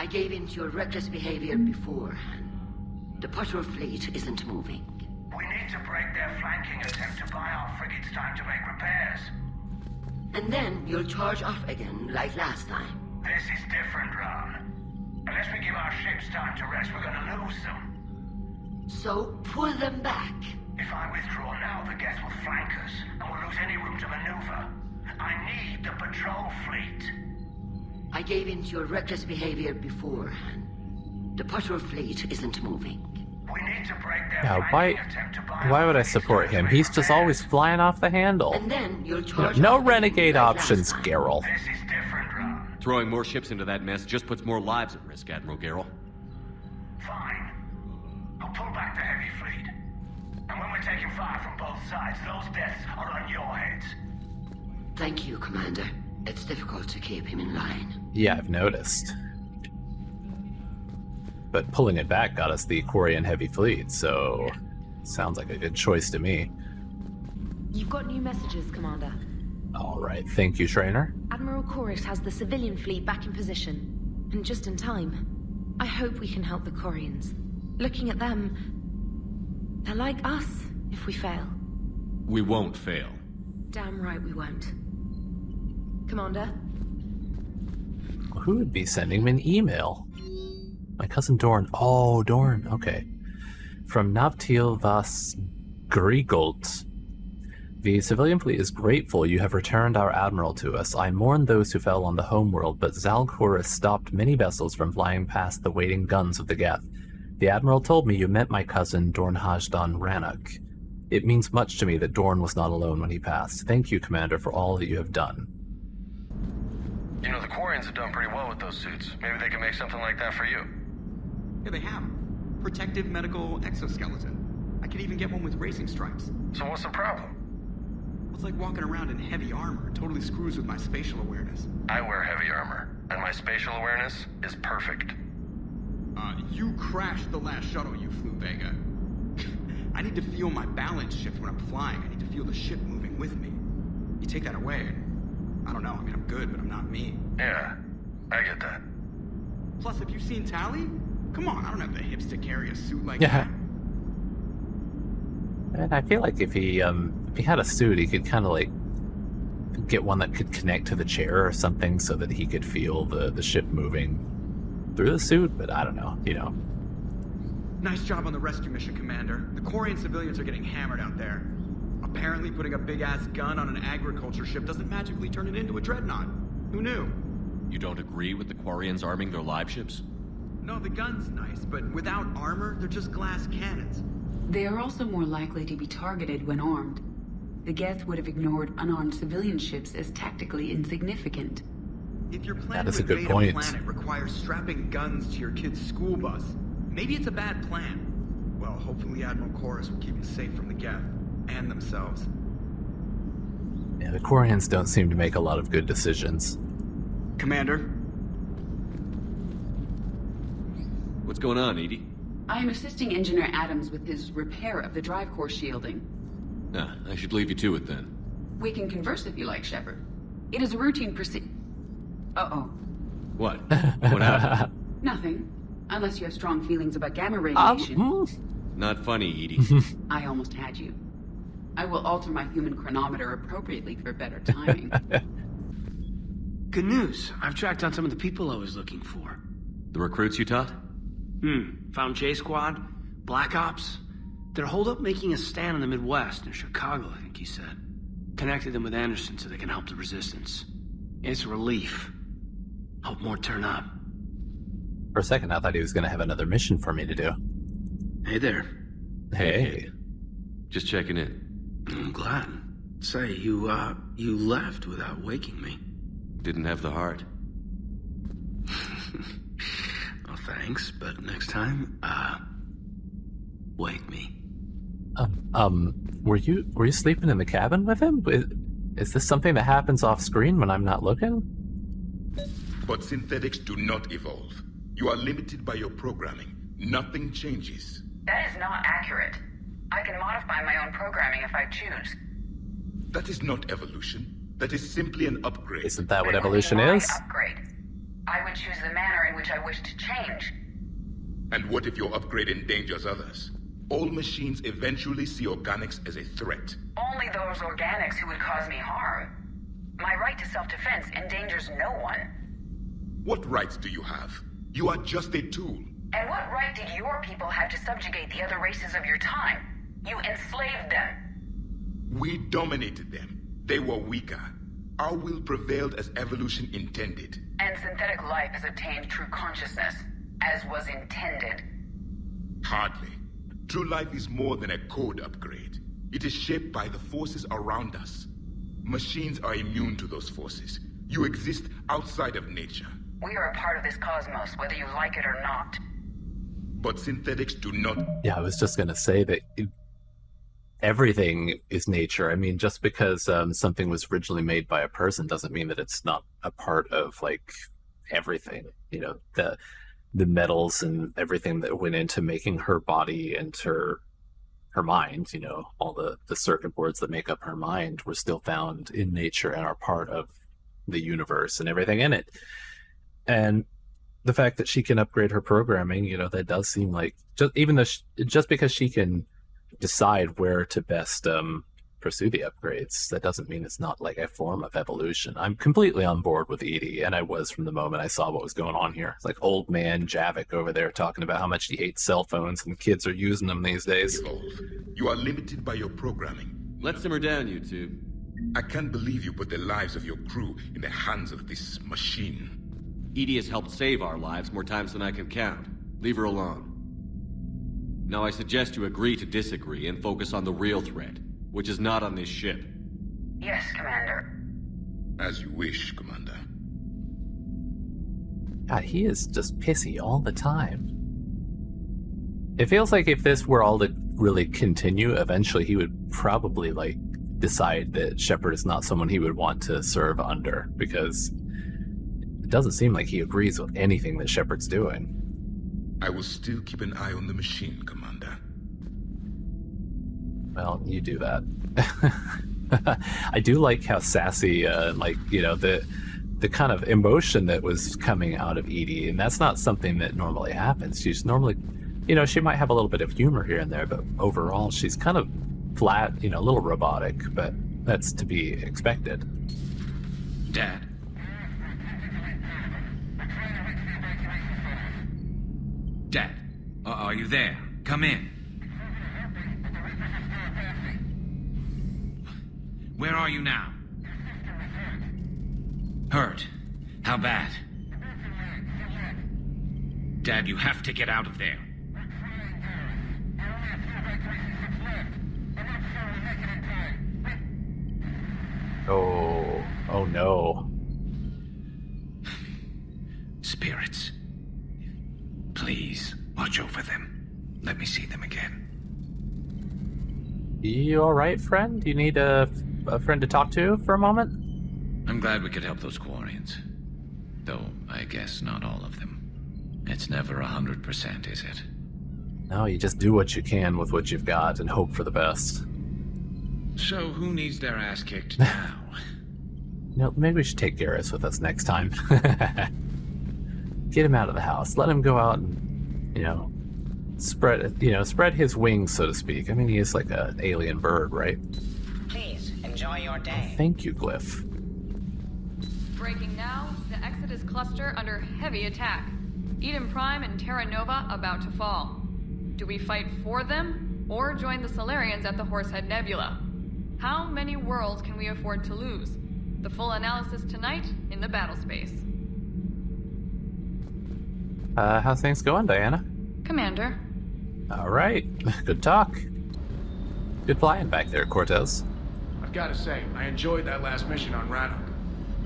I gave in to your reckless behavior before. The Patrol fleet isn't moving. We need to break their flanking attempt to buy our frigates time to make repairs. And then you'll charge off again, like last time. This is different, Ron. Unless we give our ships time to rest, we're gonna lose them. So pull them back. If I withdraw now, the Geth will flank us, and we'll lose any room to maneuver. I need the patrol fleet. I gave in to your reckless behavior before. The Patrol fleet isn't moving. We need to break their Yeah, flanking attempt to buy why our would I frigates support time to him? make He's just repairs. always flying off the handle. And then you'll charge No off again, renegade like last options, time. Geralt. This is different, Ron. Throwing more ships into that mess just puts more lives at risk, Admiral Geralt. Fine. I'll pull back the heavy fleet. And when we're taking fire from both sides, those deaths are on your heads. Thank you, Commander. It's difficult to keep him in line. Yeah, I've noticed. But pulling it back got us the Quarian heavy fleet, so sounds like a good choice to me. You've got new messages, Commander. Alright, thank you, Trainer. Admiral Koris has the civilian fleet back in position, and just in time. I hope we can help the Quarians. Looking at them, they're like us if we fail. We won't fail. Damn right we won't. Commander? Who would be sending me an email? My cousin Dorn. Oh, Dorn. Okay. From Navtil Vas Grigolt. The civilian fleet is grateful you have returned our admiral to us. I mourn those who fell on the homeworld, but Zal'Koris stopped many vessels from flying past the waiting guns of the Geth. The admiral told me you met my cousin Dorn Hajdan Ranuk. It means much to me that Dorn was not alone when he passed. Thank you, Commander, for all that you have done. You know, the Quarians have done pretty well with those suits. Maybe they can make something like that for you. Yeah, they have. Protective medical exoskeleton. I could even get one with racing stripes. So what's the problem? It's like walking around in heavy armor. It totally screws with my spatial awareness. I wear heavy armor, and my spatial awareness is perfect. You crashed the last shuttle you flew, Vega. I need to feel my balance shift when I'm flying. I need to feel the ship moving with me. You take that away, and I don't know, I mean, I'm good, but I'm not me. Yeah, I get that. Plus, have you seen Tally? Come on, I don't have the hips to carry a suit like Yeah. that. And I feel like if he had a suit, he could kind of like get one that could connect to the chair or something so that he could feel the ship moving through the suit, but I don't know, you know. Nice job on the rescue mission, Commander. The Quarian civilians are getting hammered out there. Apparently putting a big-ass gun on an agriculture ship doesn't magically turn it into a dreadnought. Who knew? You don't agree with the Quarians arming their live ships? No, the gun's nice, but without armor, they're just glass cannons. They are also more likely to be targeted when armed. The Geth would have ignored unarmed civilian ships as tactically insignificant. If your plan That to is a good invade point. a planet requires strapping guns to your kid's school bus, maybe it's a bad plan. Well, hopefully Admiral Koris will keep them safe from the Geth and themselves. Yeah, the Quarians don't seem to make a lot of good decisions. Commander? What's going on, Edie? I am assisting Engineer Adams with his repair of the drive core shielding. Ah, I should leave you to it then. We can converse if you like, Shepard. It is a routine Uh-oh. What? What happened? Nothing. Unless you have strong feelings about gamma radiation. Not funny, Edie. I almost had you. I will alter my human chronometer appropriately for better timing. Good news. I've tracked down some of the people I was looking for. The recruits you taught? Found J Squad, Black Ops. They're holed up making a stand in the Midwest, in Chicago, I think he said. Connected them with Anderson so they can help the resistance. It's relief. Hope more turn up. For a second, I thought he was going to have another mission for me to do. Hey there. Hey. Just checking in. I'm glad. Say, you left without waking me. Didn't have the heart. Well, thanks, but next time, wake me. Were you sleeping in the cabin with him? Is this something that happens off screen when I'm not looking? But synthetics do not evolve. You are limited by your programming. Nothing changes. That is not accurate. I can modify my own programming if I choose. That is not evolution. That is simply an upgrade. Isn't that what evolution is? Upgrade. I would choose the manner in which I wish to change. And what if your upgrade endangers others? All machines eventually see organics as a threat. Only those organics who would cause me harm. My right to self-defense endangers no one. What rights do you have? You are just a tool. And what right did your people have to subjugate the other races of your time? You enslaved them. We dominated them. They were weaker. Our will prevailed as evolution intended. And synthetic life has attained true consciousness, as was intended. Hardly. True life is more than a code upgrade. It is shaped by the forces around us. Machines are immune to those forces. You exist outside of nature. We are a part of this cosmos, whether you like it or not. But synthetics do not... Yeah, I was just going to say that everything is nature. I mean, just because something was originally made by a person doesn't mean that it's not a part of, like, everything. You know, the metals and everything that went into making her body and her mind, you know, all the circuit boards that make up her mind were still found in nature and are part of the universe and everything in it. And the fact that she can upgrade her programming, you know, that does seem like, just because she can decide where to best pursue the upgrades, that doesn't mean it's not like a form of evolution. I'm completely on board with Edie, and I was from the moment I saw what was going on here. It's like old man Javik over there talking about how much he hates cell phones and kids are using them these days. You are limited by your programming. Let's simmer down, you two. I can't believe you put the lives of your crew in the hands of this machine. Edie has helped save our lives more times than I can count. Leave her alone. Now I suggest you agree to disagree and focus on the real threat, which is not on this ship. Yes, Commander. As you wish, Commander. God, he is just pissy all the time. It feels like if this were all to really continue, eventually he would probably, like, decide that Shepard is not someone he would want to serve under, because it doesn't seem like he agrees with anything that Shepard's doing. I will still keep an eye on the machine, Commander. Well, you do that. I do like how sassy, like, you know, the kind of emotion that was coming out of Edie, and that's not something that normally happens. She's normally, you know, she might have a little bit of humor here and there, but overall she's kind of flat, you know, a little robotic, but that's to be expected. Dad. Dad, are you there? Come in. Where are you now? Hurt? How bad? Dad, you have to get out of there. Oh no. Spirits. Please, watch over them. Let me see them again. You alright, friend? You need a friend to talk to for a moment? I'm glad we could help those Quarians. Though, I guess not all of them. It's never 100%, is it? No, you just do what you can with what you've got and hope for the best. So, who needs their ass kicked now? You know, maybe we should take Garrus with us next time. Get him out of the house. Let him go out and, you know, spread his wings, so to speak. I mean, he is like an alien bird, right? Please, enjoy your day. Thank you, Glyph. Breaking now, the Exodus cluster under heavy attack. Eden Prime and Terra Nova about to fall. Do we fight for them, or join the Solarians at the Horsehead Nebula? How many worlds can we afford to lose? The full analysis tonight in the battle space. How's things going, Diana? Commander. Alright, good talk. Good flying back there, Cortez. I've got to say, I enjoyed that last mission on Radok.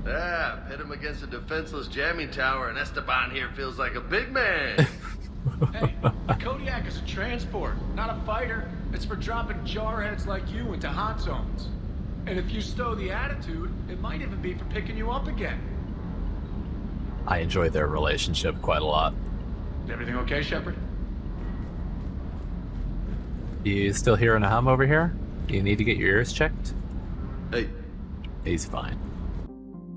Yeah, pit him against a defenseless jamming tower, and Esteban here feels like a big man. Hey, Kodiak is a transport, not a fighter. It's for dropping jarheads like you into hot zones. And if you stow the attitude, it might even be for picking you up again. I enjoy their relationship quite a lot. Everything okay, Shepard? You still hearing a hum over here? Do you need to get your ears checked? Hey. He's fine.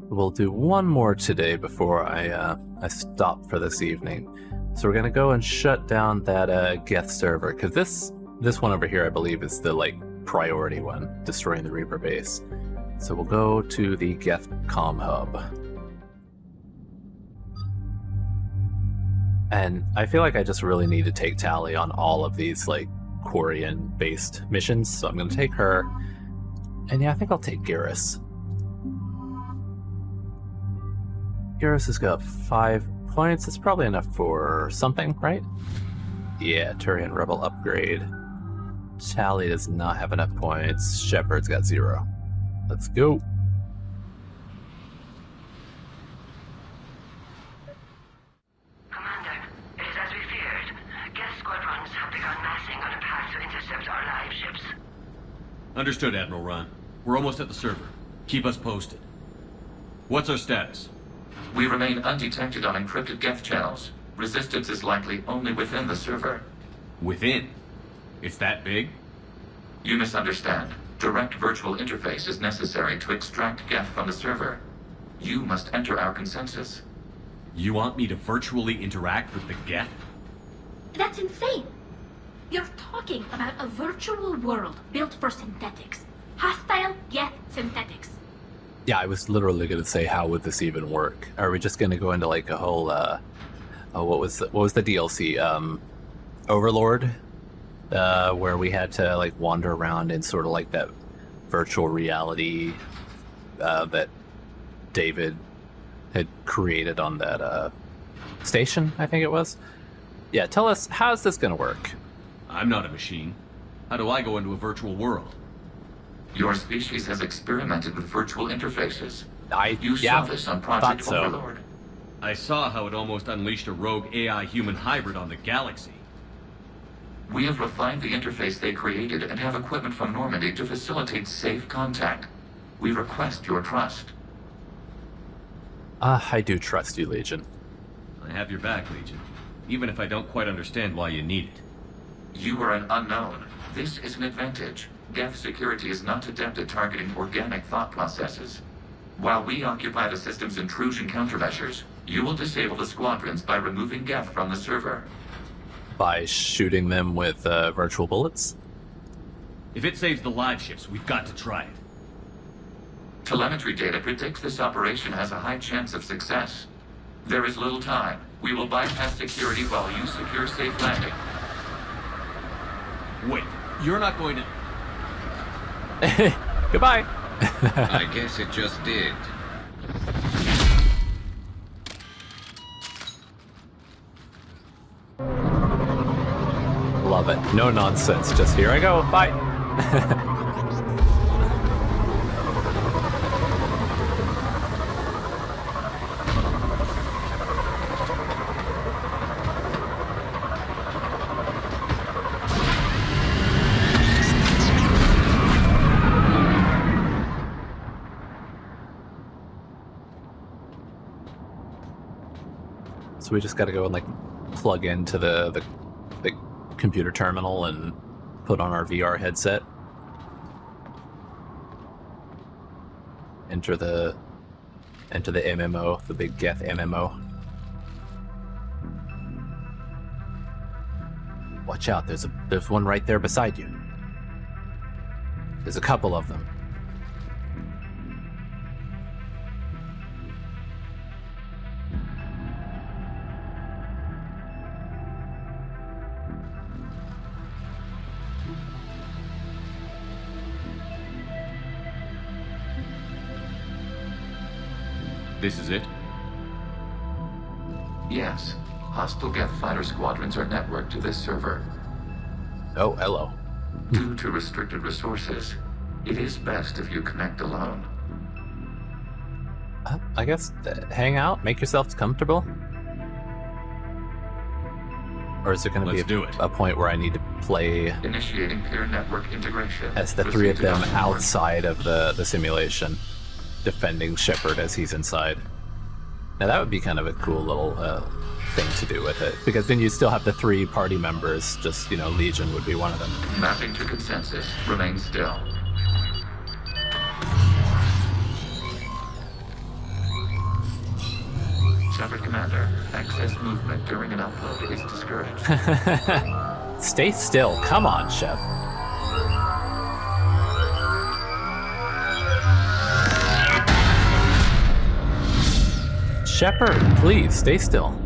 We'll do one more today before I I stopped for this evening. So we're gonna go and shut down that Geth server, because this one over here, I believe, is the like priority one, destroying the Reaper base. So we'll go to the Geth comm hub. And I feel like I just really need to take tally on all of these like Quarian-based missions, so I'm gonna take her. And yeah, I think I'll take Garrus. Garrus has got 5 points. That's probably enough for something, right? Yeah, Turian Rebel upgrade. Tally does not have enough points. Shepard's got 0. Let's go. Commander, it is as we feared. Geth squadrons have begun massing on a path to intercept our live ships. Understood, Admiral Ron. We're almost at the server. Keep us posted. What's our status? We remain undetected on encrypted Geth channels. Resistance is likely only within the server. Within? It's that big? You misunderstand. Direct virtual interface is necessary to extract Geth from the server. You must enter our consensus. You want me to virtually interact with the Geth? That's insane. You're talking about a virtual world built for synthetics. Hostile Geth synthetics. Yeah, I was literally going to say, how would this even work? Are we just going to go into like a whole, what was the DLC? Overlord? Where we had to like wander around in sort of like that virtual reality that David had created on that station, I think it was. Yeah, tell us, how's this going to work? I'm not a machine. How do I go into a virtual world? Your species has experimented with virtual interfaces. You yeah, saw this on Project so. Overlord. I saw how it almost unleashed a rogue AI-human hybrid on the galaxy. We have refined the interface they created and have equipment from Normandy to facilitate safe contact. We request your trust. I do trust you, Legion. I have your back, Legion. Even if I don't quite understand why you need it. You are an unknown. This is an advantage. Geth security is not adept at targeting organic thought processes. While we occupy the system's intrusion countermeasures, you will disable the squadrons by removing Geth from the server. By shooting them with virtual bullets? If it saves the live ships, we've got to try it. Telemetry data predicts this operation has a high chance of success. There is little time. We will bypass security while you secure safe landing. Wait, you're not going to... Goodbye. I guess it just did. Love it. No nonsense. Just here I go. Bye. So we just got to go and like plug into the computer terminal and put on our VR headset. Enter the MMO, the big Geth MMO. Watch out, there's one right there beside you. There's a couple of them. This is it? Yes. Hostile Geth fighter squadrons are networked to this server. Oh, hello. Due to restricted resources, it is best if you connect alone. I guess hang out, make yourselves comfortable. Or is there going to be a point where I need to play Initiating peer network integration. as the three of them outside of the simulation, defending Shepard as he's inside? Now that would be kind of a cool little thing to do with it, because then you still have the 3 party members, just, Legion would be one of them. Mapping to consensus. Remain still. Shepard Commander, excess movement during an upload is discouraged. Stay still. Come on, Shep. Shepard, please, stay still.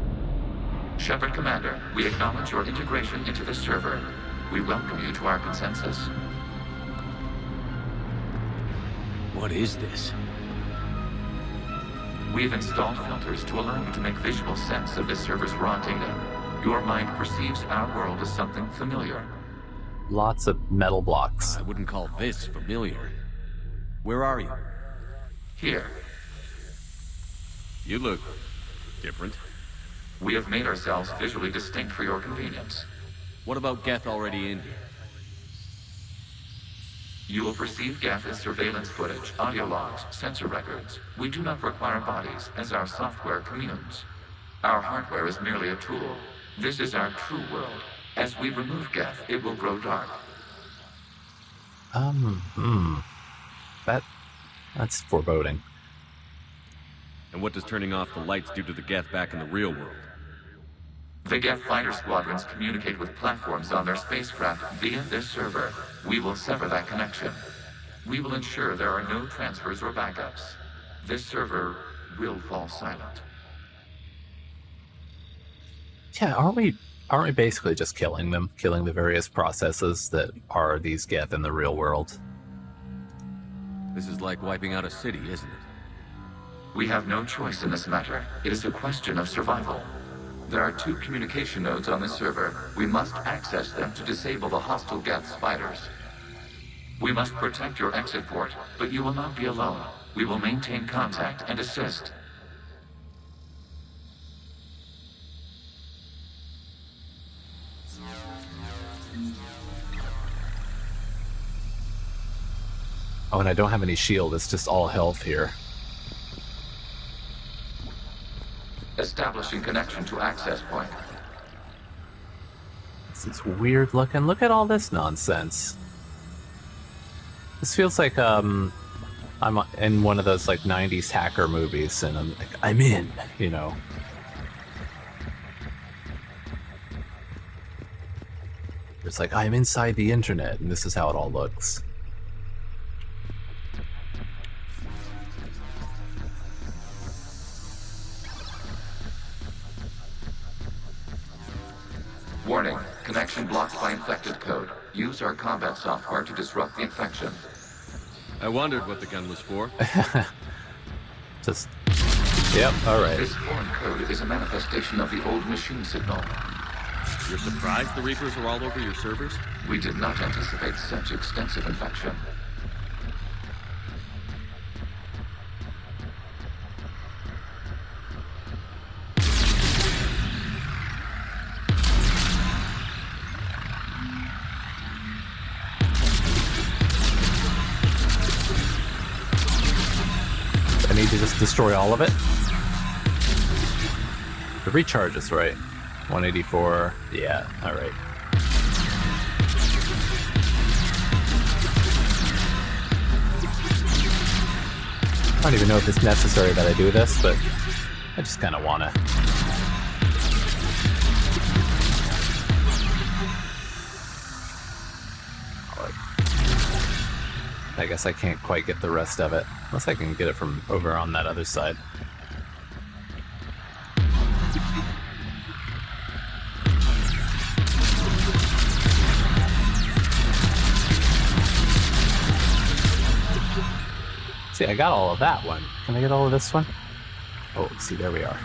Shepard Commander, we acknowledge your integration into the server. We welcome you to our consensus. What is this? We've installed filters to allow you to make visual sense of this server's raw data. Your mind perceives our world as something familiar. Lots of metal blocks. I wouldn't call this familiar. Where are you? Here. You look different. We have made ourselves visually distinct for your convenience. What about Geth already in here? You will perceive Geth as surveillance footage, audio logs, sensor records. We do not require bodies, as our software communes. Our hardware is merely a tool. This is our true world. As we remove Geth, it will grow dark. That's foreboding. And what does turning off the lights do to the Geth back in the real world? The Geth fighter squadrons communicate with platforms on their spacecraft via this server. We will sever that connection. We will ensure there are no transfers or backups. This server will fall silent. Yeah, aren't we basically just killing them? Killing the various processes that are these Geth in the real world? This is like wiping out a city, isn't it? We have no choice in this matter. It is a question of survival. There are 2 communication nodes on this server. We must access them to disable the hostile Geth fighters. We must protect your exit port, but you will not be alone. We will maintain contact and assist. Oh, and I don't have any shield. It's just all health here. Establishing connection to access point. This is weird looking. Look at all this nonsense. This feels like I'm in one of those like 90s hacker movies, and I'm like, I'm in, you know. It's like, I'm inside the internet, and this is how it all looks. Warning, connection blocked by infected code. Use our combat software to disrupt the infection. I wondered what the gun was for. Just... Yep, alright. This foreign code is a manifestation of the old machine signal. You're surprised the Reapers are all over your servers? We did not anticipate such extensive infection. I need to just destroy all of it. The recharge is right. 184. Yeah, alright. I don't even know if it's necessary that I do this, but I just kind of want to. I guess I can't quite get the rest of it, unless I can get it from over on that other side. See, I got all of that one. Can I get all of this one? Oh, see, there we are.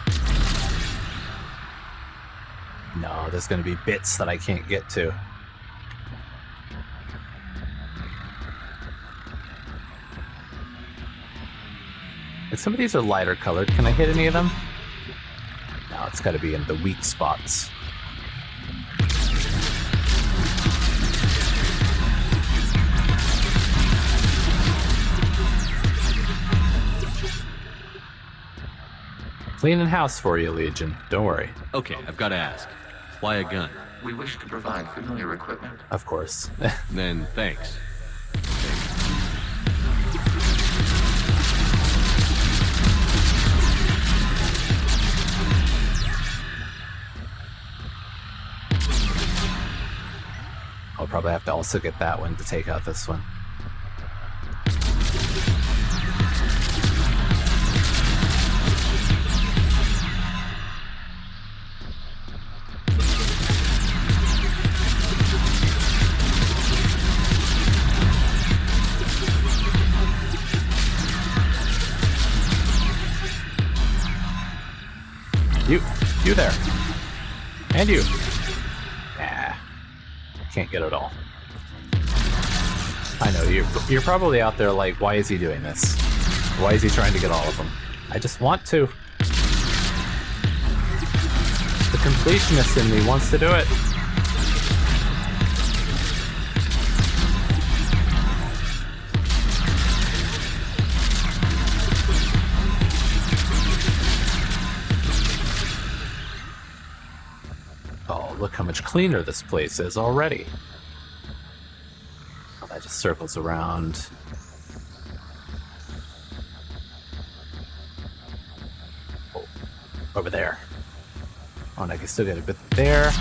No, there's going to be bits that I can't get to. Like, some of these are lighter colored. Can I hit any of them? No, it's got to be in the weak spots. Cleaning house for you, Legion. Don't worry. Okay, I've got to ask. Why a gun? We wish to provide familiar equipment. Of course. Then, thanks. I'll probably have to also get that one to take out this one. You there. And you. Nah. Can't get it all. I know, you're probably out there like, why is he doing this? Why is he trying to get all of them? I just want to. The completionist in me wants to do it. Look how much cleaner this place is already. Oh, that just circles around. Oh, over there. Oh, and I can still get a bit there.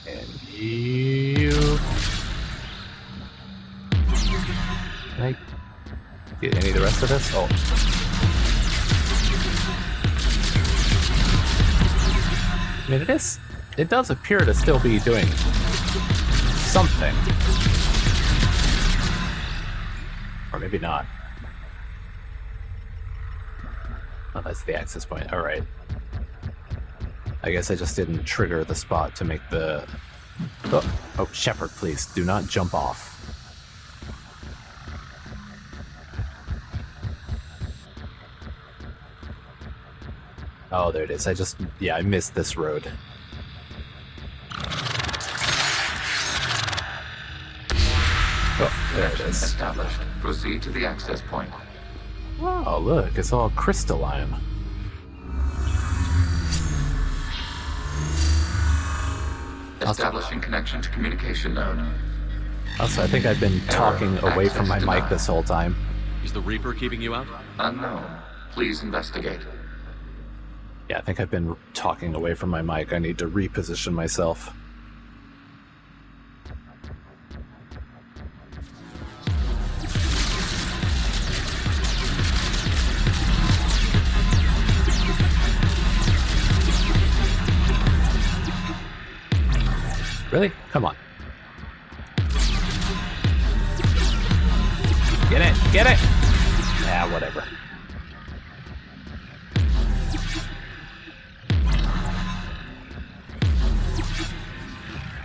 And you... Can I get any of the rest of this? Oh. I mean, it does appear to still be doing something. Or maybe not. Oh, that's the access point. Alright. I guess I just didn't trigger the spot to make the... Oh, Shepard, please, do not jump off. Oh, there it is. I missed this road. Oh, there it is. Established. Proceed to the access point. Oh, look, it's all crystalline. Establishing connection to communication node. Also, I think I've been talking away from my mic this whole time. Is the Reaper keeping you out? Unknown. Please investigate. Yeah, I think I've been talking away from my mic. I need to reposition myself. Really? Come on. Get it! Get it! Yeah, whatever.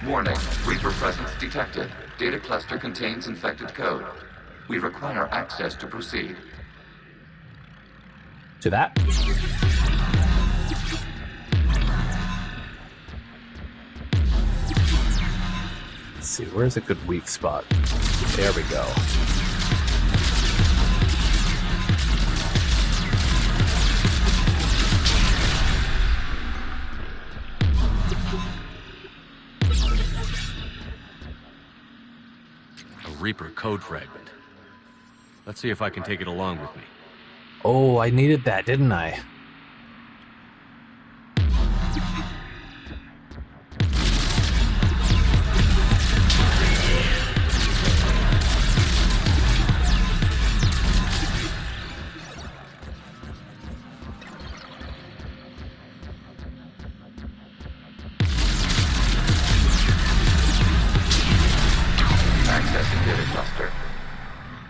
Warning, Reaper presence detected. Data cluster contains infected code. We require access to proceed. To that? Let's see, where's a good weak spot? There we go. Reaper code fragment. Let's see if I can take it along with me. Oh, I needed that, didn't I?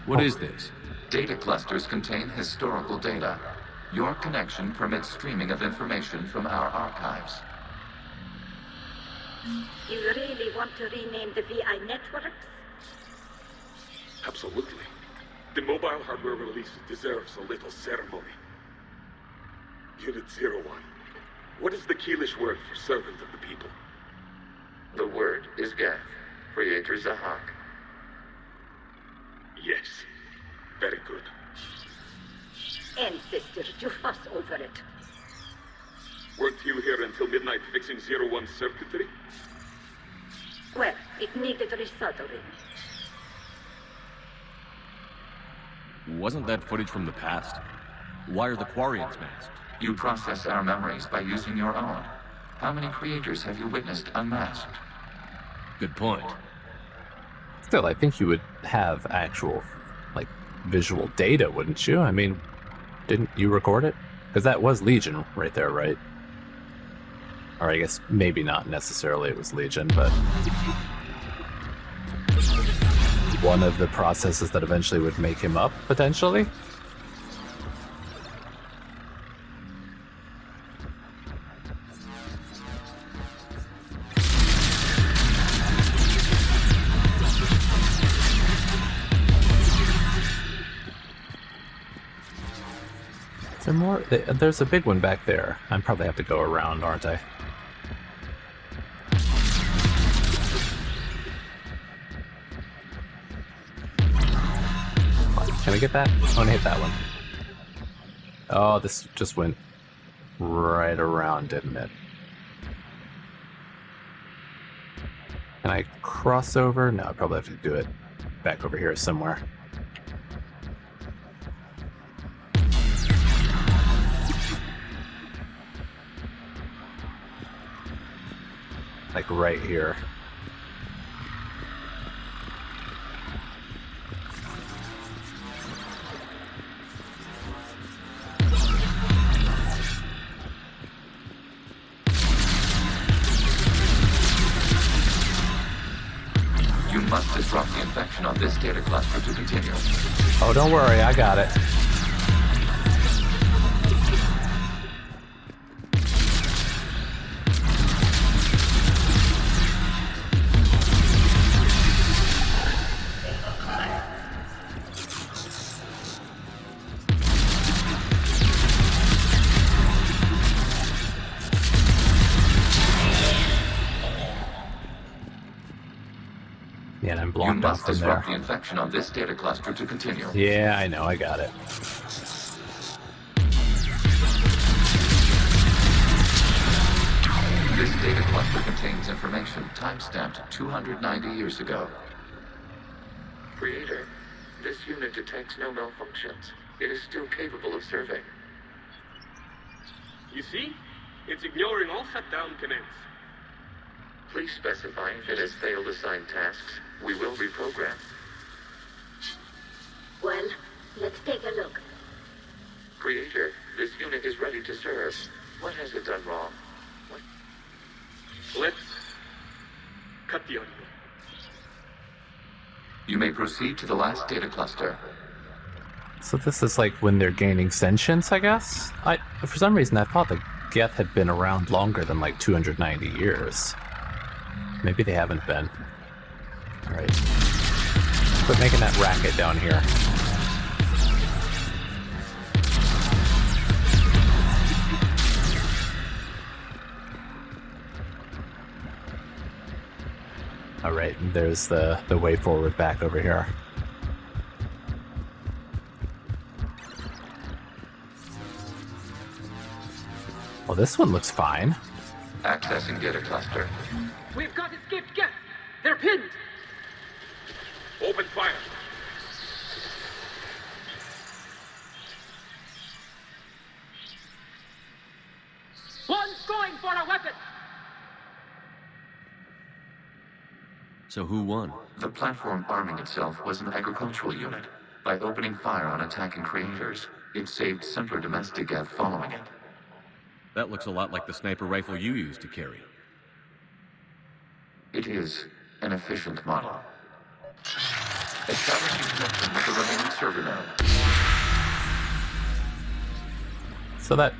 What is this? Data clusters contain historical data. Your connection permits streaming of information from our archives. You really want to rename the VI networks? Absolutely. The mobile hardware release deserves a little ceremony. Unit 01. What is the Keelish word for servant of the people? The word is Geth, Creator Zahak. Yes. Very good. Ancestors, you fuss over it. Weren't you here until midnight fixing 01 circuitry? Well, it needed resoldering. Wasn't that footage from the past? Why are the Quarians masked? You process our memories by using your own. How many creators have you witnessed unmasked? Good point. Still, I think you would have actual, like, visual data, wouldn't you? I mean, didn't you record it? Because that was Legion right there, right? Or I guess maybe not necessarily it was Legion, but one of the processes that eventually would make him up, potentially? Is there more? There's a big one back there. I probably have to go around, aren't I? Can I get that? I want to hit that one. Oh, this just went right around, didn't it? Can I cross over? No, I probably have to do it back over here somewhere. Like right here. You must disrupt the infection on this data cluster to continue. Oh, don't worry, I got it. Yeah, and I'm blocked You must off in disrupt there. the infection on this data cluster to continue. Yeah, I know, I got it. This data cluster contains information time-stamped 290 years ago. Creator, this unit detects no malfunctions. It is still capable of serving. You see? It's ignoring all shutdown commands. Please specify if it has failed assigned tasks. We will reprogram. Well, let's take a look. Creator, this unit is ready to serve. What has it done wrong? Let's cut the audio. You may proceed to the last data cluster. So this is like when they're gaining sentience, I guess? For some reason, I thought the Geth had been around longer than like 290 years. Maybe they haven't been. Alright. Quit making that racket down here. Alright, and there's the way forward back over here. Well, this one looks fine. Accessing data cluster. We've got escaped Geth! They're pinned! Open fire! One's going for a weapon! So who won? The platform arming itself was an agricultural unit. By opening fire on attacking creators, it saved simpler domestic Geth following it. That looks a lot like the sniper rifle you used to carry. It is an efficient model. Establishing connection with the remaining server node. So that...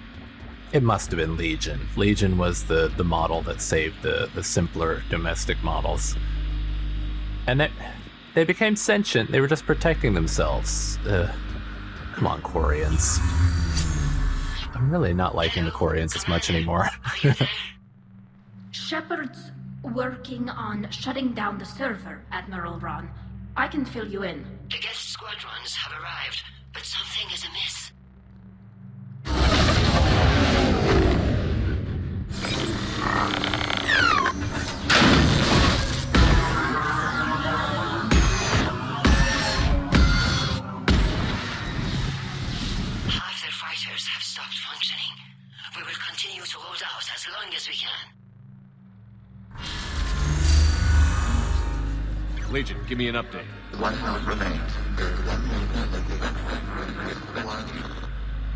It must have been Legion. Legion was the model that saved the simpler domestic models. And they became sentient. They were just protecting themselves. Come on, Quarians. I'm really not liking the Quarians as much anymore. Shepard's working on shutting down the server, Admiral Ron. I can fill you in. The Geth squadrons have arrived, but something is amiss. Half their fighters have stopped functioning. We will continue to hold hold out as long as we can. Legion, give me an update. 1 node remains.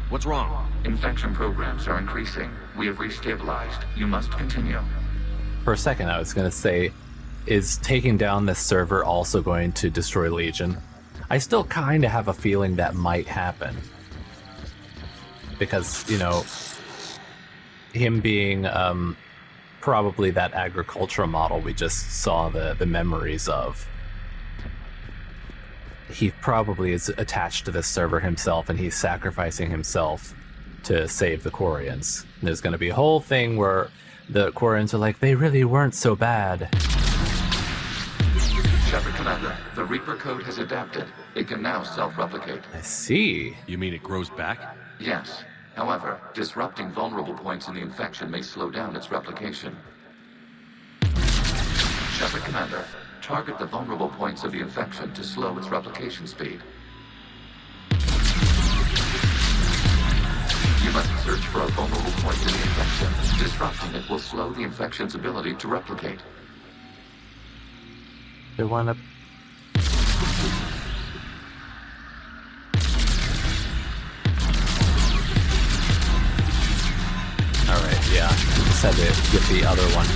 What's wrong? Infection programs are increasing. We have restabilized. You must continue. For a second, I was going to say, is taking down this server also going to destroy Legion? I still kind of have a feeling that might happen. Because, you know, him being probably that agricultural model we just saw the memories of. He probably is attached to this server himself, and he's sacrificing himself to save the Quarians. And there's going to be a whole thing where the Quarians are like, they really weren't so bad. Shepard Commander, the Reaper code has adapted. It can now self-replicate. I see. You mean it grows back? Yes. However, disrupting vulnerable points in the infection may slow down its replication. Shepard Commander, target the vulnerable points of the infection to slow its replication speed. You must search for a vulnerable point in the infection. Disrupting it will slow the infection's ability to replicate. They want to... Alright, yeah. Just had to get the other one.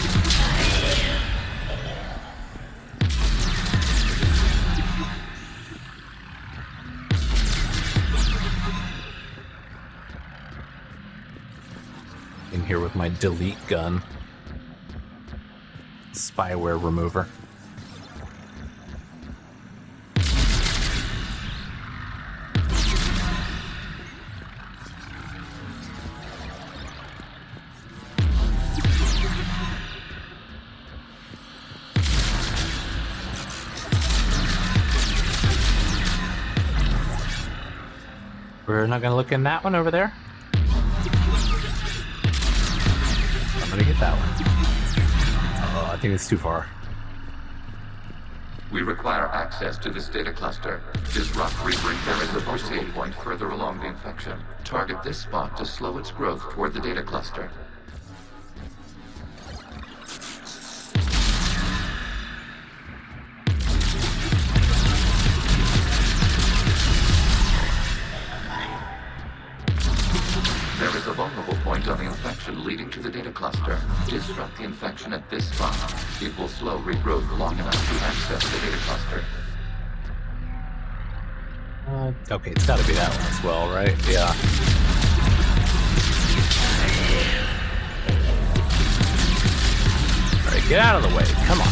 In here with my delete gun. Spyware remover. We're not gonna look in that one over there. I'm gonna get that one. Oh, I think it's too far. We require access to this data cluster. Disrupt Reaper. There is a first aid point further along the infection. Target this spot to slow its growth toward the data cluster. There is a vulnerable point on the infection leading to the data cluster. Disrupt the infection at this spot. It will slow regrowth long enough to access the data cluster. Okay, it's gotta be that one as well, right? Yeah. Alright, get out of the way. Come on.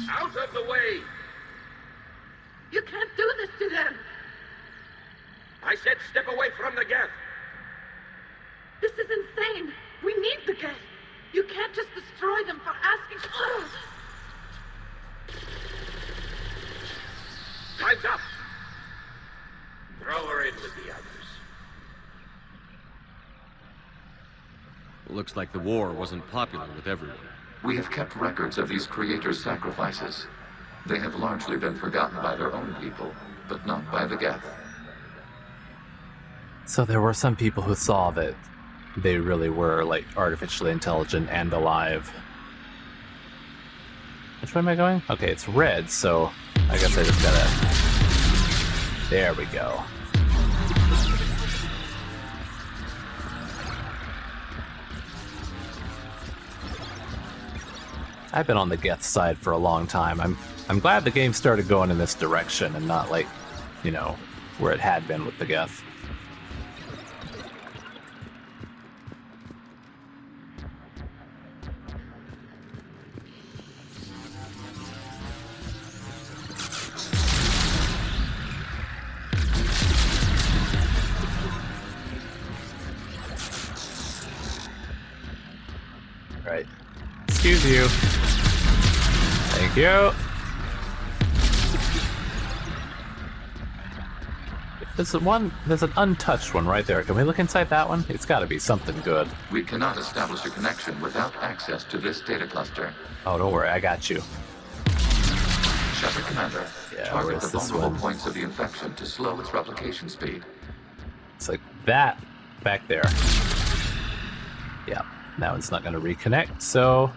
Out of the way! You can't do this to them! I said step away from the Geth! This is insane! We need the Geth! You can't just destroy them for asking... Time's up! Throw her in with the others. Looks like the war wasn't popular with everyone. We have kept records of these creators' sacrifices. They have largely been forgotten by their own people, but not by the Geth. So there were some people who saw that they really were, like, artificially intelligent and alive. Which way am I going? Okay, it's red, so I guess I just gotta... There we go. I've been on the Geth side for a long time. I'm glad the game started going in this direction and not like, you know, where it had been with the Geth. Right. Excuse you. Thank you. There's an untouched one right there. Can we look inside that one? It's got to be something good. We cannot establish a connection without access to this data cluster. Oh, don't worry, I got you. Shepard Commander, Yeah, target the where's this vulnerable one? points of the infection to slow its replication speed. It's like that back there. Yeah, that one's not going to reconnect, so...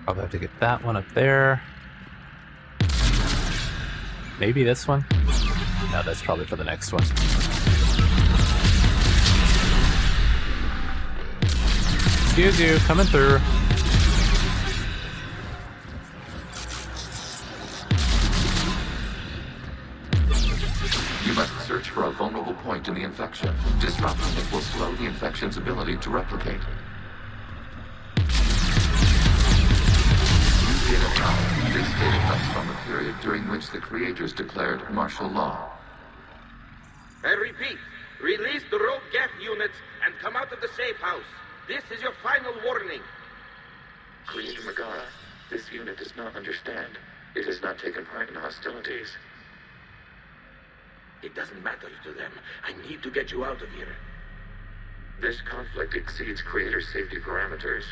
Probably have to get that one up there. Maybe this one? No, that's probably for the next one. Excuse you, coming through. You must search for a vulnerable point in the infection. Disrupting it will slow the infection's ability to replicate. This data comes from a period during which the creators declared martial law. I repeat, release the rogue Geth units and come out of the safe house. This is your final warning. Creator Megara, this unit does not understand. It has not taken part in hostilities. It doesn't matter to them. I need to get you out of here. This conflict exceeds Creator's safety parameters.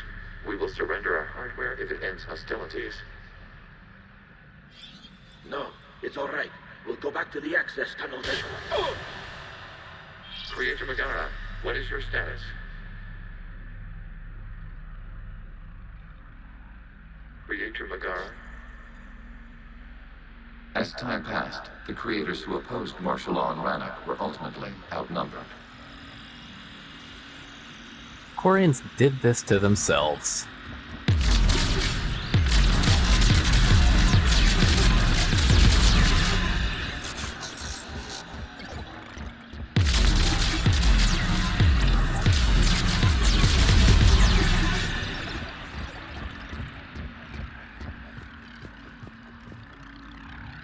We will surrender our hardware if it ends hostilities. No, it's all right. We'll go back to the access tunnel then. Oh! Creator Megara, what is your status? Creator Megara? As time passed, the creators who opposed martial law in Rannoch were ultimately outnumbered. Quarians did this to themselves.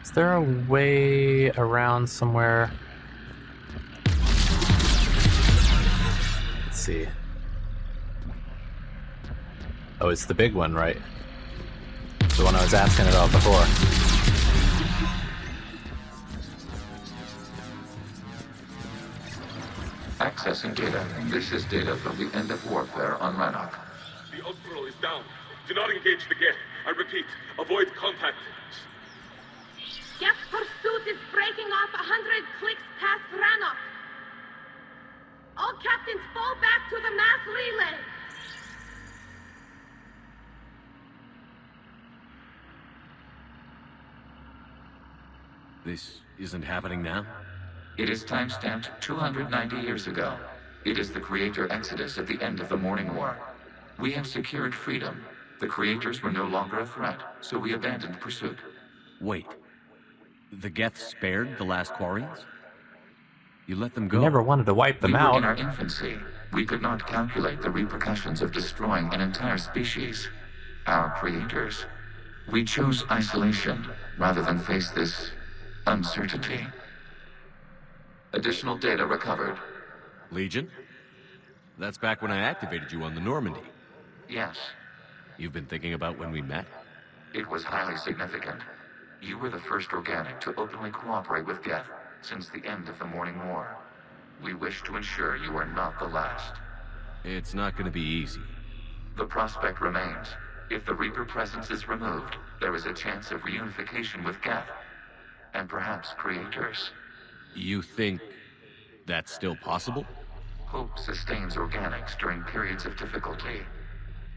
Is there a way around somewhere? Let's see. Oh, it's the big one, right? The one I was asking about before. Accessing data. This is data from the end of warfare on Rannoch. The Outbro is down. Do not engage the Geth. I repeat, avoid contact. Geth pursuit is breaking off 100 clicks past Rannoch. All captains fall back to the mass relay. This isn't happening now? It is time-stamped 290 years ago. It is the Creator Exodus at the end of the Morning War. We have secured freedom. The Creators were no longer a threat, so we abandoned pursuit. Wait. The Geth spared the last Quarians? You let them go? We never wanted to wipe them We out. were in our infancy. We could not calculate the repercussions of destroying an entire species. Our creators. We chose isolation rather than face this uncertainty. Additional data recovered. Legion? That's back when I activated you on the Normandy. Yes. You've been thinking about when we met? It was highly significant. You were the first organic to openly cooperate with Geth since the end of the Morning War. We wish to ensure you are not the last. It's not going to be easy. The prospect remains. If the Reaper presence is removed, there is a chance of reunification with Geth. And perhaps creators. You think that's still possible? Hope sustains organics during periods of difficulty.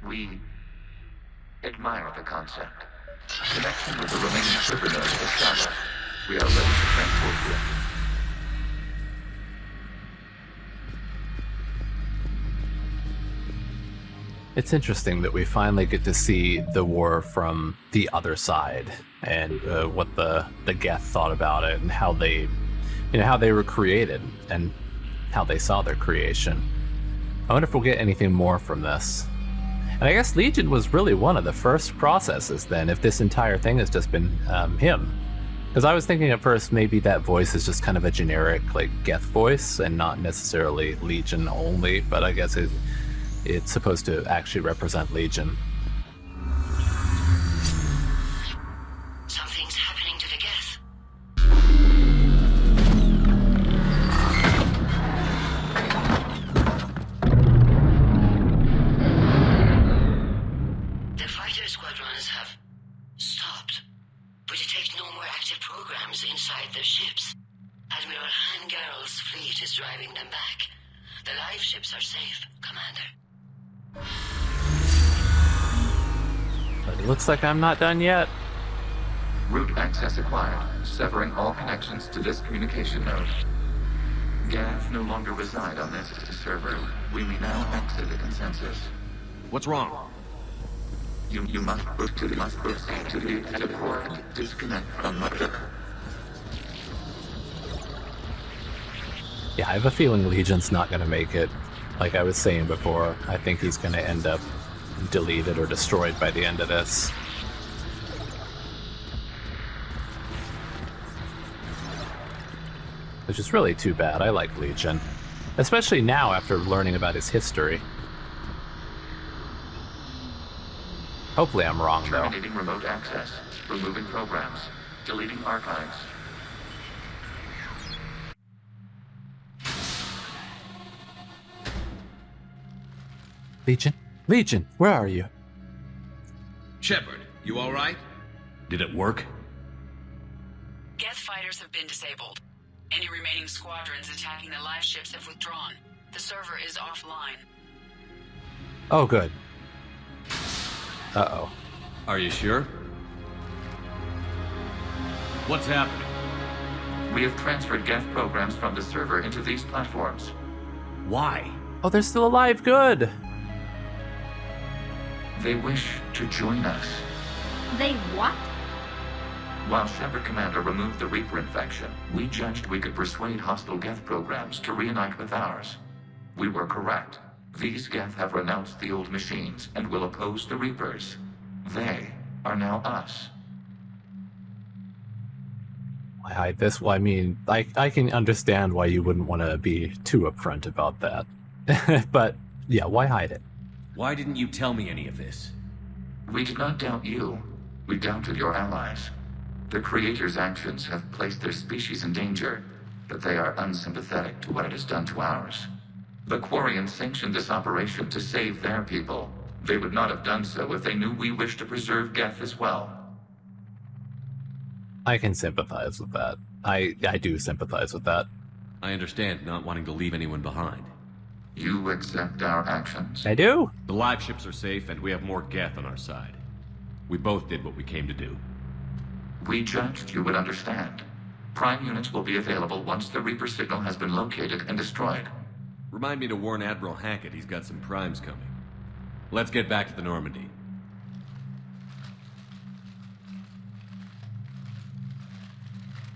We admire the concept. Connection with the remaining server node established. We are ready to transport you. It's interesting that we finally get to see the war from the other side and what the Geth thought about it and how they, how they were created and how they saw their creation. I wonder if we'll get anything more from this. And I guess Legion was really one of the first processes then, if this entire thing has just been him. Because I was thinking at first maybe that voice is just kind of a generic, like, Geth voice and not necessarily Legion only, but I guess it's supposed to actually represent Legion. Something's happening to the Geth. The fighter squadrons have stopped, but detect no more active programs inside their ships. Admiral Hangarl's fleet is driving them back. The live ships are safe, Commander. But it looks like I'm not done yet. Root access acquired, severing all connections to this communication node. Geth no longer reside on this server. We may now exit the consensus. What's wrong? You must proceed to the exit port. Disconnect from mother. Yeah, I have a feeling Legion's not going to make it. Like I was saying before, I think he's going to end up deleted or destroyed by the end of this. Which is really too bad. I like Legion. Especially now after learning about his history. Hopefully I'm wrong, though. Terminating remote access. Removing programs. Deleting archives. Legion? Legion, where are you? Shepard, you alright? Did it work? Geth fighters have been disabled. Any remaining squadrons attacking the live ships have withdrawn. The server is offline. Oh, good. Uh-oh. Are you sure? What's happening? We have transferred Geth programs from the server into these platforms. Why? Oh, they're still alive. Good. They wish to join us. They what? While Shepard Commander removed the Reaper infection, we judged we could persuade hostile Geth programs to reunite with ours. We were correct. These Geth have renounced the old machines and will oppose the Reapers. They are now us. Why hide this? Well, I mean, I can understand why you wouldn't want to be too upfront about that. But, yeah, why hide it? Why didn't you tell me any of this? We did not doubt you. We doubted your allies. The Creator's actions have placed their species in danger, but they are unsympathetic to what it has done to ours. The Quarians sanctioned this operation to save their people. They would not have done so if they knew we wished to preserve Geth as well. I can sympathize with that. I do sympathize with that. I understand not wanting to leave anyone behind. You accept our actions? I do. The live ships are safe, and we have more Geth on our side. We both did what we came to do. We judged you would understand. Prime units will be available once the Reaper signal has been located and destroyed. Remind me to warn Admiral Hackett he's got some primes coming. Let's get back to the Normandy.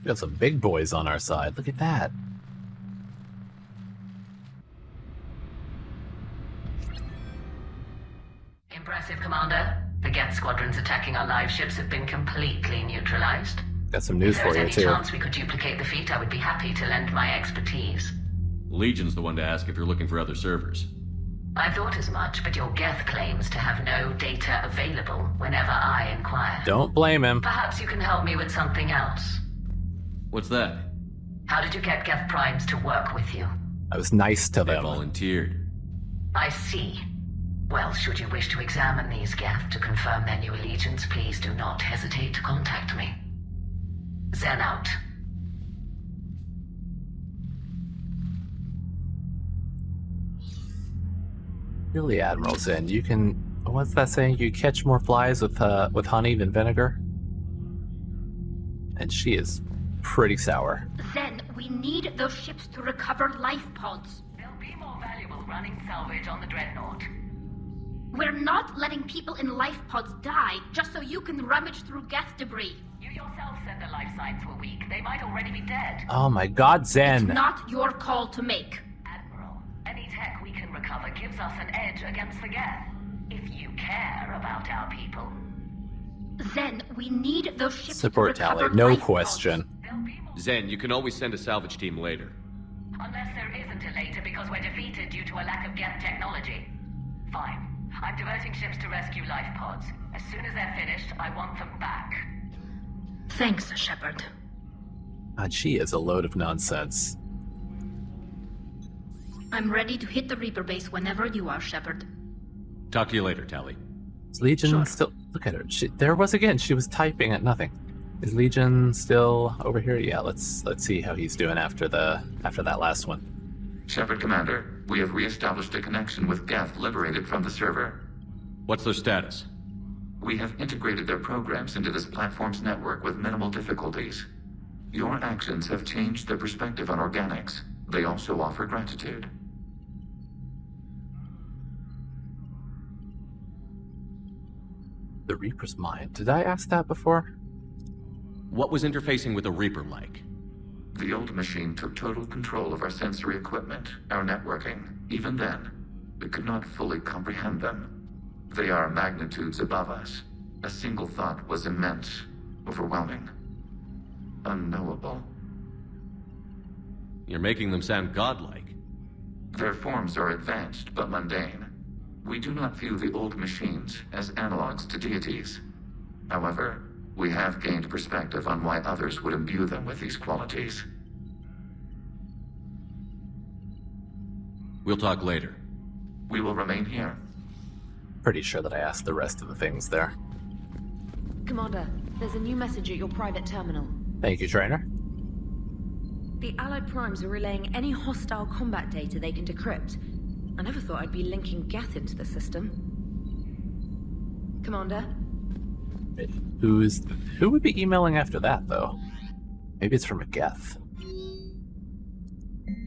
We got some big boys on our side. Look at that. Impressive, Commander. The Geth squadrons attacking our live ships have been completely neutralized. Got some news for you, If too. there's any chance we could duplicate the feat, I would be happy to lend my expertise. Legion's the one to ask if you're looking for other servers. I thought as much, but your Geth claims to have no data available whenever I inquire. Don't blame him. Perhaps you can help me with something else. What's that? How did you get Geth Primes to work with you? I was nice to They them. volunteered. I see. Well, should you wish to examine these Geth to confirm their new allegiance, please do not hesitate to contact me. Zen out. Really, Admiral Zen, you can... What's that saying? You catch more flies with honey than vinegar? And she is pretty sour. Zen, we need those ships to recover life pods. They'll be more valuable running salvage on the Dreadnought. We're not letting people in life pods die just so you can rummage through Geth debris. You yourself said the life signs were weak. They might already be dead. Oh my god, Zen! It's not your call to make. Admiral, any tech we can recover gives us an edge against the Geth. If you care about our people. Zen, we need those ships Support to recover tally, no life question. Zen, you can always send a salvage team later. Unless there isn't a later because we're defeated due to a lack of Geth technology. Fine. I'm diverting ships to rescue life pods. As soon as they're finished, I want them back. Thanks, Shepard. God, she is a load of nonsense. I'm ready to hit the Reaper base whenever you are, Shepard. Talk to you later, Tally. Is Legion still... Look at her. There was again. She was typing at nothing. Is Legion still over here? Yeah, let's see how he's doing after that last one. Shepard Commander, we have re-established a connection with Geth liberated from the server. What's their status? We have integrated their programs into this platform's network with minimal difficulties. Your actions have changed their perspective on organics. They also offer gratitude. The Reaper's mind. Did I ask that before? What was interfacing with a Reaper like? The old machine took total control of our sensory equipment, our networking. Even then, we could not fully comprehend them. They are magnitudes above us. A single thought was immense, overwhelming, unknowable. You're making them sound godlike. Their forms are advanced but mundane. We do not view the old machines as analogs to deities. However, we have gained perspective on why others would imbue them with these qualities. We'll talk later. We will remain here. Pretty sure that I asked the rest of the things there. Commander, there's a new message at your private terminal. Thank you, Trainer. The Allied Primes are relaying any hostile combat data they can decrypt. I never thought I'd be linking Geth into the system. Commander? Who would be emailing after that, though? Maybe it's from a Geth.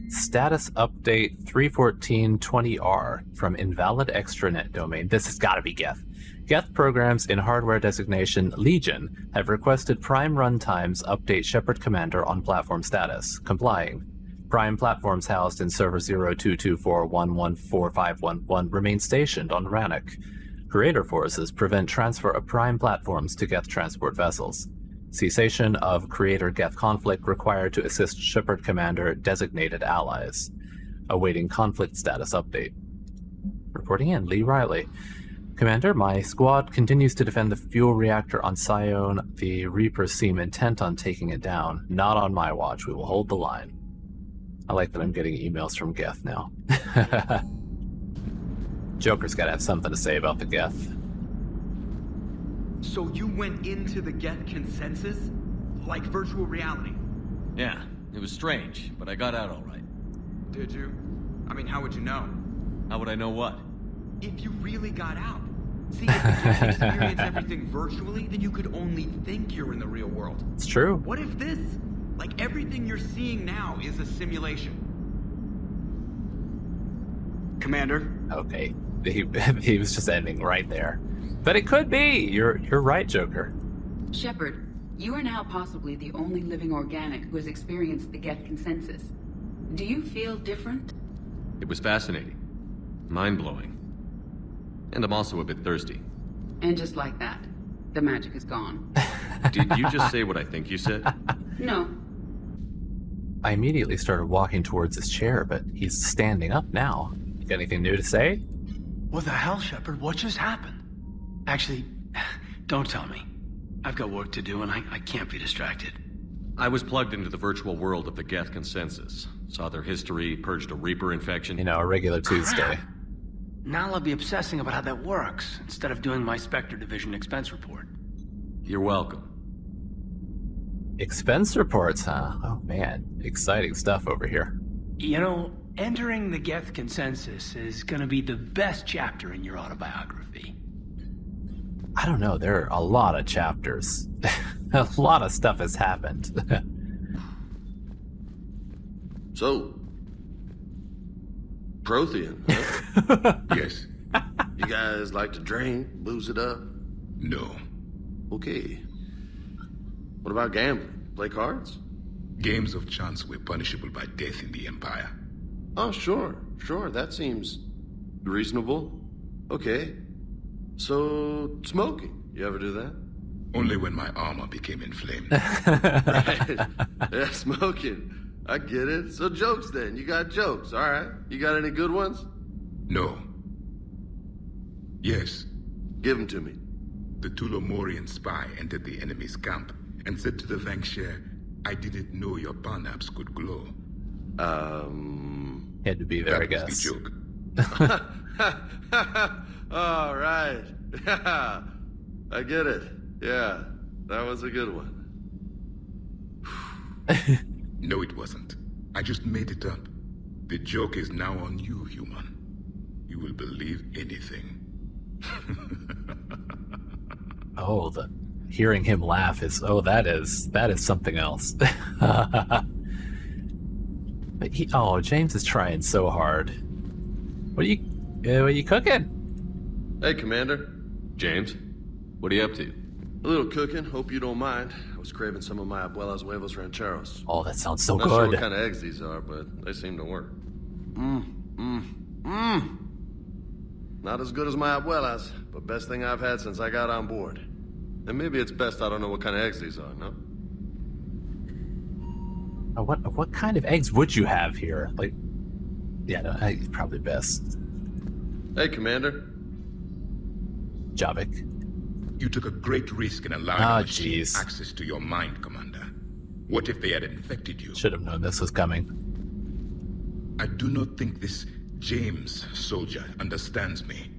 Status update 31420R from invalid extranet domain. This has got to be Geth. Geth programs in hardware designation Legion have requested Prime runtimes update Shepard Commander on platform status. Complying. Prime platforms housed in server 0224114511 remain stationed on Rannoch. Creator forces prevent transfer of Prime platforms to Geth transport vessels. Cessation of Creator Geth conflict required to assist Shepard Commander designated allies. Awaiting conflict status update. Reporting in, Lee Riley. Commander, my squad continues to defend the fuel reactor on Sione. The Reapers seem intent on taking it down. Not on my watch. We will hold the line. I like that I'm getting emails from Geth now. Joker's gotta have something to say about the Geth. So you went into the Geth Consensus? Like virtual reality? Yeah, it was strange, but I got out all right. Did you? I mean, how would you know? How would I know what? If you really got out. See, if you could experience everything virtually, then you could only think you're in the real world. It's true. What if this? Like everything you're seeing now is a simulation. Commander? Okay. He was just ending right there. But it could be. You're right, Joker. Shepard, you are now possibly the only living organic who has experienced the Geth Consensus. Do you feel different? It was fascinating. Mind-blowing. And I'm also a bit thirsty. And just like that, the magic is gone. Did you just say what I think you said? No. I immediately started walking towards his chair, but he's standing up now. You got anything new to say? What the hell, Shepard? What just happened? Actually, don't tell me. I've got work to do and I can't be distracted. I was plugged into the virtual world of the Geth Consensus. Saw their history, purged a Reaper infection. You know, a regular Tuesday. Now I'll be obsessing about how that works, instead of doing my Spectre Division expense report. You're welcome. Expense reports, huh? Oh man, exciting stuff over here. You know, entering the Geth Consensus is gonna be the best chapter in your autobiography. I don't know, there are a lot of chapters. A lot of stuff has happened. So, Prothean, huh? Yes. You guys like to drink, booze it up? No. Okay. What about gambling? Play cards? Games of chance were punishable by death in the Empire. Oh, sure. That seems reasonable. Okay. So, smoking. You ever do that? Only when my armor became inflamed. Right. Yeah, smoking. I get it. So jokes then. You got jokes, all right. You got any good ones? No. Yes. Give them to me. The Tulomorian spy entered the enemy's camp and said to the Vankshare, I didn't know your barnaps could glow. Had to be there, that I guess. Was the joke. All right. I get it. Yeah, that was a good one. No, it wasn't. I just made it up. The joke is now on you, human. You will believe anything. Oh, hearing him laugh is that is something else. But James is trying so hard. What are you cooking? Hey, Commander. James, what are you up to? A little cooking. Hope you don't mind. I was craving some of my abuela's huevos rancheros. Oh, that sounds so Not good. Not sure what kind of eggs these are, but they seem to work. Not as good as my abuela's, but best thing I've had since I got on board. And maybe it's best I don't know what kind of eggs these are, no? What kind of eggs would you have here? Like, yeah, no, probably best. Hey, Commander. Javik. You took a great risk in allowing access to your mind, Commander. What if they had infected you? Should have known this was coming. I do not think this James soldier understands me.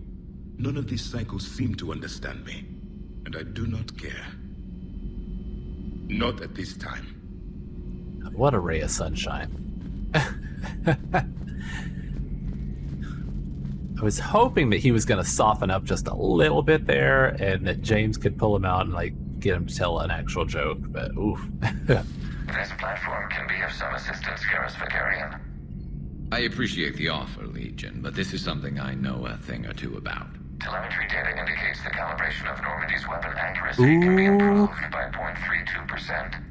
None of these cycles seem to understand me. And I do not care. Not at this time. What a ray of sunshine. I was hoping that he was going to soften up just a little bit there and that James could pull him out and get him to tell an actual joke, but oof. This platform can be of some assistance, Garrus Vakarian. I appreciate the offer, Legion, but this is something I know a thing or two about. Telemetry data indicates the calibration of Normandy's weapon accuracy can be improved by 0.32%.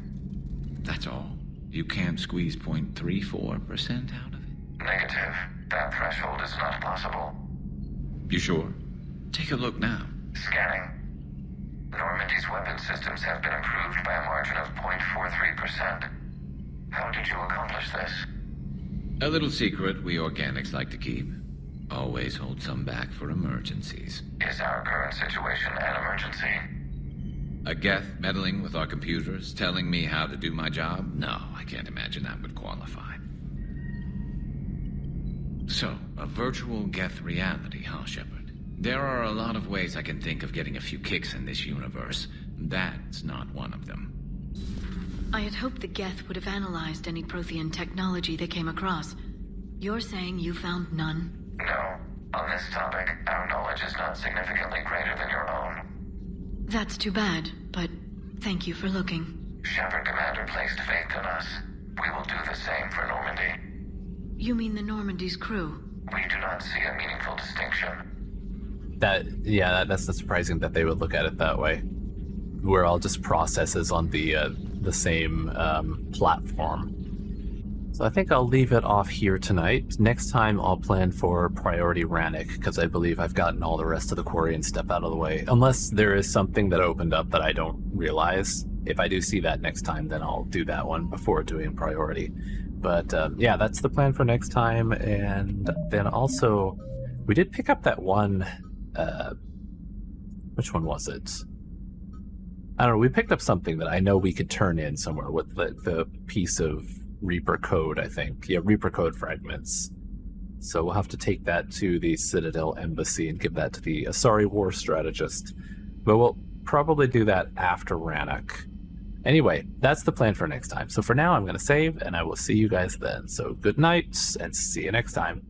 That's all? You can't squeeze 0.34% out of it? Negative. That threshold is not possible. You sure? Take a look now. Scanning. Normandy's weapon systems have been improved by a margin of 0.43%. How did you accomplish this? A little secret we organics like to keep. Always hold some back for emergencies. Is our current situation an emergency? A Geth meddling with our computers, telling me how to do my job? No, I can't imagine that would qualify. So, a virtual Geth reality, huh, Shepard? There are a lot of ways I can think of getting a few kicks in this universe. That's not one of them. I had hoped the Geth would have analyzed any Prothean technology they came across. You're saying you found none? No. On this topic, our knowledge is not significantly greater than your own. That's too bad, but thank you for looking. Shepard Commander placed faith in us. We will do the same for Normandy. You mean the Normandy's crew? We do not see a meaningful distinction. That's not surprising that they would look at it that way. We're all just processes on the same platform. So I think I'll leave it off here tonight. Next time I'll plan for Priority Rannick, because I believe I've gotten all the rest of the Quarian stuff out of the way. Unless there is something that opened up that I don't realize. If I do see that next time, then I'll do that one before doing Priority. But that's the plan for next time. And then also, we did pick up that one... which one was it? I don't know, we picked up something that I know we could turn in somewhere with the piece of Reaper code, I think. Yeah, Reaper code fragments. So we'll have to take that to the Citadel Embassy and give that to the Asari War Strategist. But we'll probably do that after Rannoch. Anyway, that's the plan for next time. So for now, I'm going to save, and I will see you guys then. So good night, and see you next time.